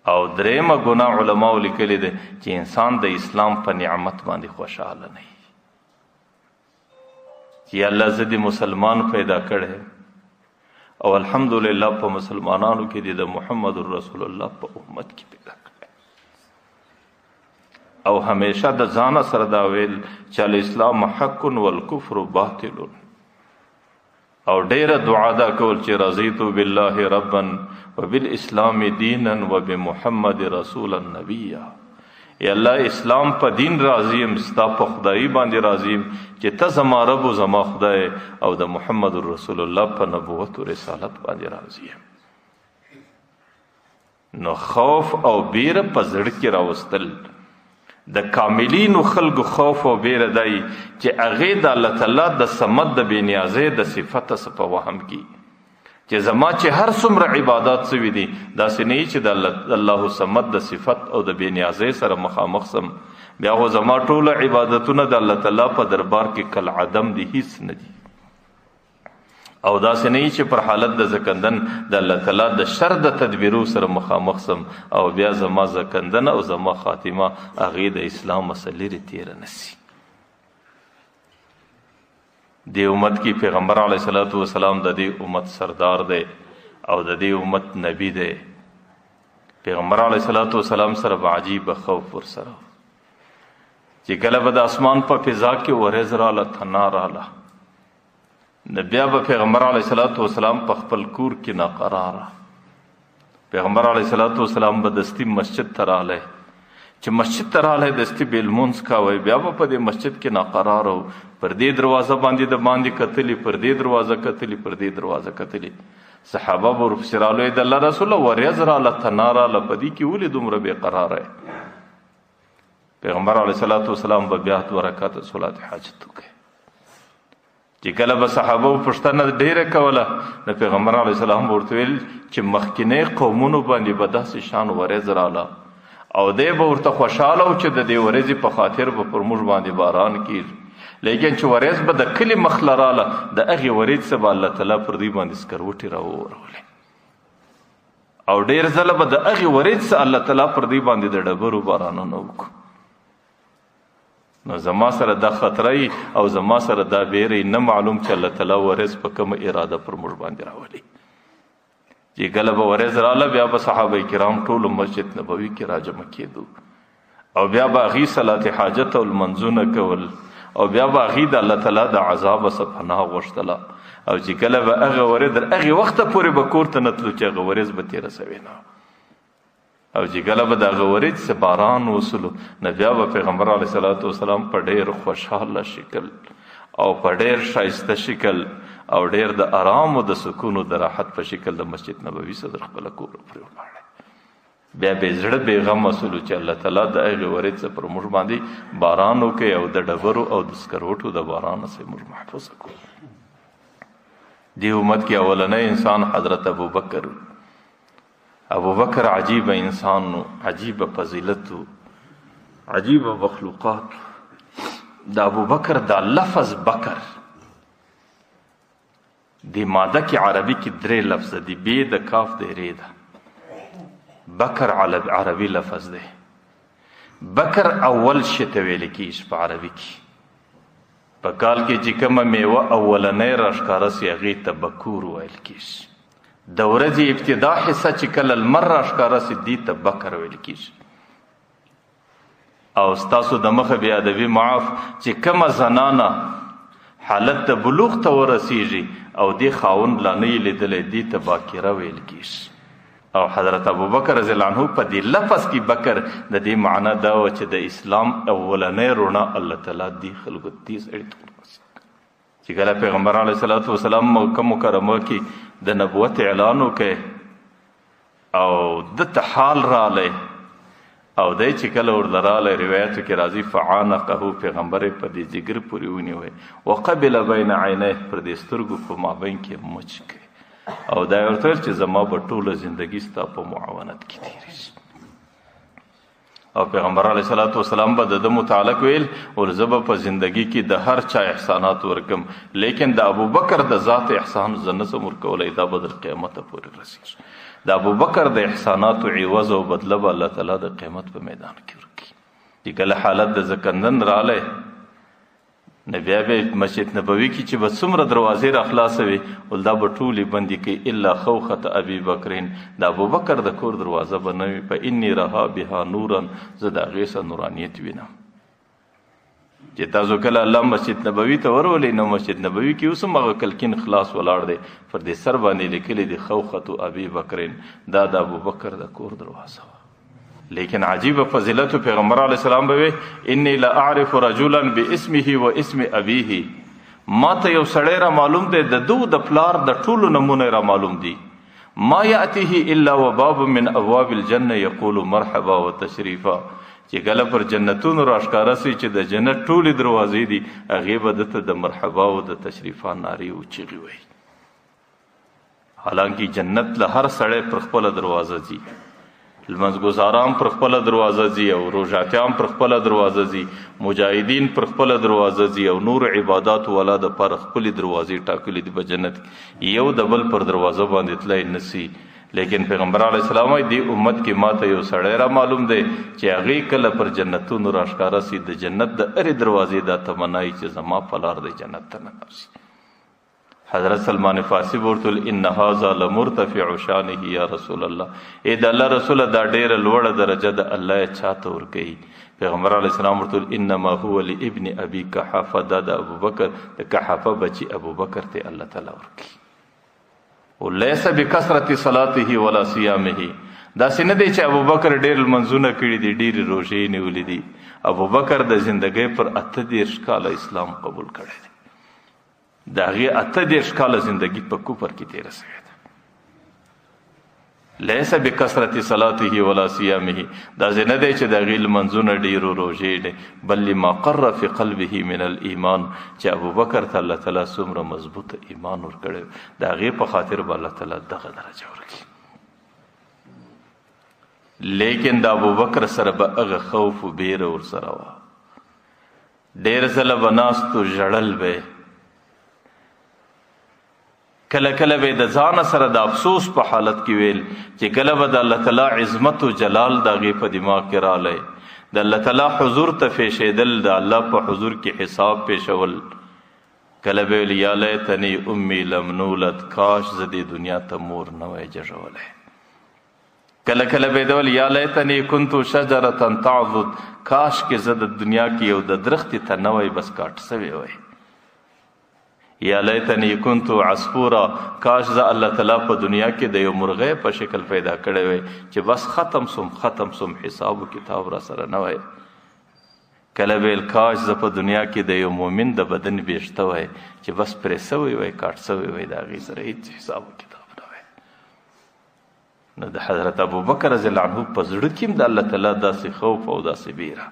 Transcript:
او درېیمه ګناه علماو لیکلې ده چې انسان د اسلام په نعمت باندې خوشحاله نه وي چې الله زه دې مسلمان پیدا کړی او الحمدلله په مسلمانانو کې دې د محمد رسول الله په امت کې پیدا کړی او همیشه د ځانه سره دا ویل چې الاسلام حق والکفر باطل او ډیره دعا دا کول چې رضیت بالله ربا وبالاسلام دینا وبمحمد رسولا نبیا یا الله اسلام په دین راضی یم ستا په خدایي باندې راضی یم چې ته زما رب او زما خدای او د محمد رسول الله په نبوت او رسالت باندې راضی یم نو خوف او بیره په زړه کې راوستل د کاملینو خلقو خوف او بیره دی چې هغې د الله تعالی د صمد د بېنیازۍ د صفته څه په وهم کې چې زما چې هر څومره عبادات سوي دي داسې نه چې د الله صمد د صفت او د بېنیازۍ سره مخامخ سم بیا خو زما ټوله عبادتونه د الله تعالی په دربار کې کالعدم دي هیڅ نه دي او داسې نه چې پر حالت د زکندن د الله تعالی د شر د تدبیرو سره مخامخ سم او بیا زما زکندن او زما خاتمه هغې د اسلام مسلې تیره نسی دی امت کی پیغمبر علیه الصلاۃ والسلام د دې امت سردار دی او د دې امت نبی دی پیغمبر علیه الصلاۃ والسلام سره عجیب خوف ورسره چې کله به د اسمان په فضا کې ورځ راله ثنا راله نو بیا به پیغمبر علیه الصلاۃ والسلام په خپل کور کې ناقراره پیغمبر علیه الصلاۃ والسلام به دستي مسجد ته رالی چې مسجد ته رالی دستي به لمونځ کوی بیا به په دې مسجد کې ناقراره و پر دې دروازه باندې د باندې کتلي پر دې دروازه کتلي پر دې دروازه کتلي صحابه به ورپسې رالوی د الله رسوله ورځ راله ثنا راله په دې کې ولې دومره بېقراره پیغمبر علیه الصلاۃ والسلام به بیا 2 رکعاته صلات حاجت وکړي چې کله به صحابه پوښتنه ډیره کوله نو پیغمبر علیه السلام ورته ویل چې مخکینی قومونو باندې به داسې شان ورځ راله او دی به ورته خوشحاله و چې د دې ورځې په خاطر به پر موږ باندې باران کېږي لیکن چې ورځ به د کلي مخ له راله د هغې ورځ څه به الله تعالی پر دوی باندې سکروټې راوورولې او ډېر ځله به د هغې ورځ څه الله تعالی پر دوی باندې د ډبرو بارانونه وکړو نو زما سره دا خطره او زما سره دا بیره نه معلوم چې الله تعالی ورځ په کومه اراده پر موږ باندې راولي چې کله به ورځ راله بیا به صحابه کرام ټول مسجد نبوي کې راجمع کېدو او بیا به هغې صلات حاجت او لمنځونه کول او بیا به هغې د الله تعالی د عذاب څخه پناه غوښتله او چې کله به هغه ورځ تر هغې وخته پورې به کور ته نه تلو چې هغه ورځ به تېره سوې نه او چې کله به د هغه ورځ څه باران وسلو نو بیا به پیغمبر علیه الصلاۃ والسلام په ډېر خوشحاله شکل او په ډېر ښایسته شکل او ډېر د آرام او د سکون او د راحت په شکل د مسجد نبوي صدر خپله کور پرې ولاړی بیا به زړه بېغم وسلو چې الله تعالی د هغې ورځ څه پر موږ باندې باران وکړي او د ډبرو او د سکروټو د باران څخه موږ محفوظ کړو دې امت کې اولنی انسان حضرت ابوبکر عجیب انسان نو عجیب فضیلت عجیب مخلوقات د ابوبکر دا لفظ بکر دی ماده کې عربي کې 3 لفظ دي بی د کاف د ری ده بکر عربي لفظ ده بکر اول شته ویل کېږي په عربي کې په کال کې چې کومه میوه اولنۍ راښکاره سي هغې ته بکور ویل کېږي د ورځې ابتدا حصه چې کله لمر راښکاره سي دې ته بکر ویل کېږي او ستاسو د مخه بې ادبي معاف چې کومه زنانه حالت د بلوغ ته ورسیږي او دې خاوند لا نه یې لیدلی دې ته باکره ویل کېږي او حضرت ابوبکر رضی الله عنه په دې لفظ کې بکر د دې معنا دا و چې د اسلام اولنۍ رڼا الله تعالی دې خلکو دې سړي ته چې کله پیغمبر علیه الصلاۃ والسلام مکه مکرمه کې د نبوت اعلان وکړ او دته حال رالی او دی چې کله ورله رالی روایتو کې راځي فعانقه پیغمبر په دې جګر پورې ونیوی وقبل بین عینیه پر دې سترګو په مابین کې مچ کړي او دا ورته چې زما به ټوله زندگی ستا په معاونت کې تېرې شي او پیغمبر علیه الصلاۃ والسلام به د متعلق ویل ول زب په زندگی کې د هر چا احسانات ورکم لیکن د ابوبکر د ذات احسان زنه سم ورکولای دا بدر قیامت پورې رسیږي د ابوبکر د احسانات عوض او بدله به الله تعالی د قیامت په میدان کې ورکړي چې کله حالت د زکندن رااله نبی به مسجد نبوي کې چې به څومره دروازې را خلاصوي ول دا به ټولې بندي کوي الا خوخت ابي بکرین د ابوبکر د کور دروازه به نه وي په انی رها بها نورا زه د هغې څخه نورانیت وینم چې تاسو کله الله مسجد نبوي ته ورولئ نو مسجد نبوي کې اوس هم هغه کلکین خلاص ولاړ دی پر دې سر باندې لیکلی دی خوخت ابي بکرین دا د ابوبکر د کور دروازه وه لیکن عجیب فضیلت پیغمبر علیہ السلام به انی لا اعرف رجلا باسمه و اسم ابيه ما ته یو سړی را معلوم دی د دو د پلار د ټولو نمونه را معلوم دی ما یاتیه الا وباب من ابواب الجنه یقول مرحبا وتشریفا چې کله پر جنتونو راشکاره سي چې د جنت ټولې دروازې دي هغې به دته د مرحبا او د تشریفا نارې او چیغې وایي حالانکه جنت له هر سړی پر خپله دروازه ځي لمونځګزاران پر خپله دروازه ځي او روژاتیان پر خپله دروازه ځي مجاهدین پر خپله دروازه ځي او نور عبادات والا د پر خپلې دروازې ټاکلې دي په جنت کې یو د بل پر دروازه باندې تللی نسی لیکن پیغمبر علیه السلام دې امت کې ماته یو سړی را معلوم دی چې هغې کله پر جنتونو راښکاره سي د جنت د هرې دروازې دا تمنایي چې زما په لار د جنت ته ننوځي حضرت سلمان فارسی ورته ان هذا لمرتفع شانه یا رسول الله اے د الله رسول دا ډیره لوړه درجه د الله چاته ورکي پیغمبر علیه السلام ورته انما هو لابن ابي قحافه د ابوبکر د قحافه بچي ابوبکر ته الله تعالی ورکي وليس بكثرت صلاته ولا صيامه دا سینه دی چې ابوبکر ډیر منځونه کړي دي ډیر روزې نیولې دي ابوبکر د ژوندۍ پر 38 کال اسلام قبول کړی دی د هغې 38 کاله زندگی په کفر کې تېره شوې ده لیس بکثرت صلاته ولا صیامه دا ځای نه دی چې د هغې لمنځونه ډېرو روژې دی بل لما قر فی قلبه من الایمان چې ابوبکر ته الله تعالی څومره مضبوطه ایمان ورکړی د هغې په خاطر به الله تعالی دغه درجه ورکړي لیکن د ابوبکر سره به هغه خوف و بیره ورسره وه ډېر ځله به ناستو ژړل به کله کله به د ځان سره د افسوس په حالت کې ویل چې کله به د الله تعالی عظمت او جلال د هغې په دماغ کې رالی د الله تعالی حضور ته پیښېدل د الله په حضور کې حساب پیښول کله به ویل یا لیتنی امي لم نولد کاش زه دې دنیا ته مور نه وای جژولی کله کله به ویل یا لیتنی کنت شجرة تعضد کاش کې زه د دنیا کې یو د درختې ته نه وای بس کاټ سوی وای یا لیتنی کنتو عصفورا کاش زه الله تعالی په دنیا کې د یو مرغۍ په شکل پیدا کړی وی چې بس ختم سم حساب و کتاب را سره نه وای کله ویل کاش زه په دنیا کې د یو مؤمن د بدن بیشته وای چې بس پرې سوی وای کاټ سوی وای د هغې سره هېڅ حساب و کتاب نه وای نو د حضرت ابوبکر رضی الله عنه په زړه کې هم د الله تعالی داسې خوف او داسې بیره